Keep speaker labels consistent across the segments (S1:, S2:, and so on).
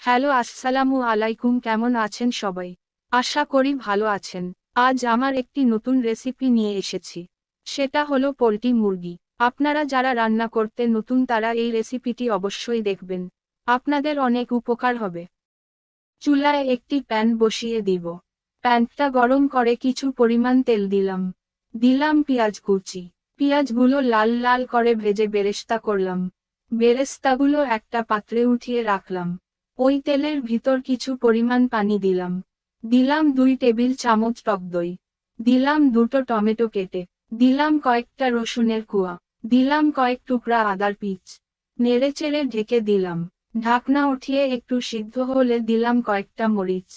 S1: Hello আসসালামু আলাইকুম, কেমন আছেন সবাই? আশা করি ভালো আছেন। আজ আমার একটি নতুন রেসিপি নিয়ে এসেছি। সেটা হলো পোল্ট্রি মুরগি। আপনারা যারা রান্না করতে নতুন তারা এই রেসিপিটি অবশ্যই দেখবেন। আপনাদের অনেক উপকার হবে। চুলায় একটি প্যান বসিয়ে দিব। প্যানটা গরম করে কিছু পরিমাণ তেল দিলাম। দিলাম পেঁয়াজ কুচি। পেঁয়াজগুলো লাল লাল করে ভেজে বেরেস্তা করলাম। বেরেস্তাগুলো একটা পাত্রে উঠিয়ে রাখলাম। ওই তেলের ভিতর কিছু পরিমাণ পানি দিলাম। দিলাম 2 টেবিল চামচ টক দই। দিলাম দুটো টমেটো কেটে। দিলাম কয়েকটা রসুনের কুয়া। দিলাম কয়েক টুকরা আদার পিচ। নেড়েচেড়ে ঢেকে দিলাম। ঢাকনা উঠিয়ে একটু সিদ্ধ হলে দিলাম কয়েকটা মরিচ।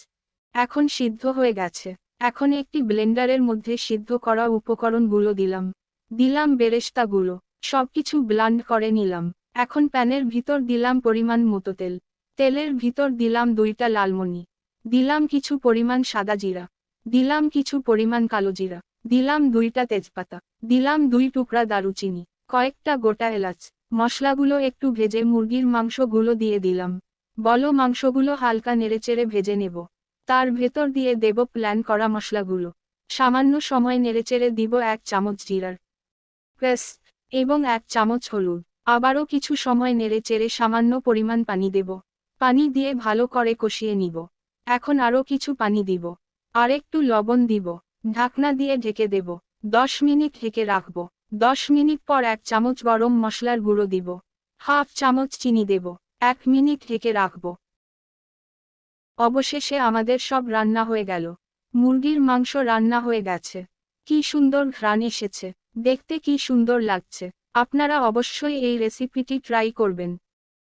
S1: এখন সিদ্ধ হয়ে গেছে। এখন একটি ব্লেন্ডারের মধ্যে সিদ্ধ করা উপকরণগুলো দিলাম। দিলাম বেরেস্তাগুলো। সবকিছু ব্লেন্ড করে নিলাম। এখন প্যানের ভিতর দিলাম পরিমাণ মতো তেল। তেলের ভিতর দিলাম 2টা লালমনি। দিলাম কিছু পরিমাণ সাদা জিরা। দিলাম কিছু পরিমাণ কালো জিরা। দিলাম 2টা তেজপাতা। দিলাম 2 টুকরা দারুচিনি। কয়েকটা গোটা এলাচ। মশলাগুলো একটু ভেজে মুরগির মাংসগুলো দিয়ে দিলাম। মাংসগুলো হালকা নেড়েচেড়ে ভেজে নেব। তার ভেতর দিয়ে দেব প্ল্যান করা মশলাগুলো। সামান্য সময় নেড়েচেড়ে দিব 1 চামচ জিরার পেস্ট এবং 1 চামচ হলুদ। আবারও কিছু সময় নেড়েচেড়ে সামান্য পরিমাণ পানি দেব। পানি দিয়ে ভালো করে কষিয়ে নিব। এখন আরও কিছু পানি দিব। আর একটু লবণ দিব। ঢাকনা দিয়ে ঢেকে দেব। 10 মিনিট ঢেকে রাখব। 10 মিনিট পর 1 চামচ গরম মশলার গুঁড়ো দিব। হাফ চামচ চিনি দেব। 1 মিনিট ঢেকে রাখব। অবশেষে আমাদের সব রান্না হয়ে গেল। মুরগির মাংস রান্না হয়ে গেছে। কি সুন্দর ঘ্রাণ এসেছে। দেখতে কি সুন্দর লাগছে। আপনারা অবশ্যই এই রেসিপিটি ট্রাই করবেন।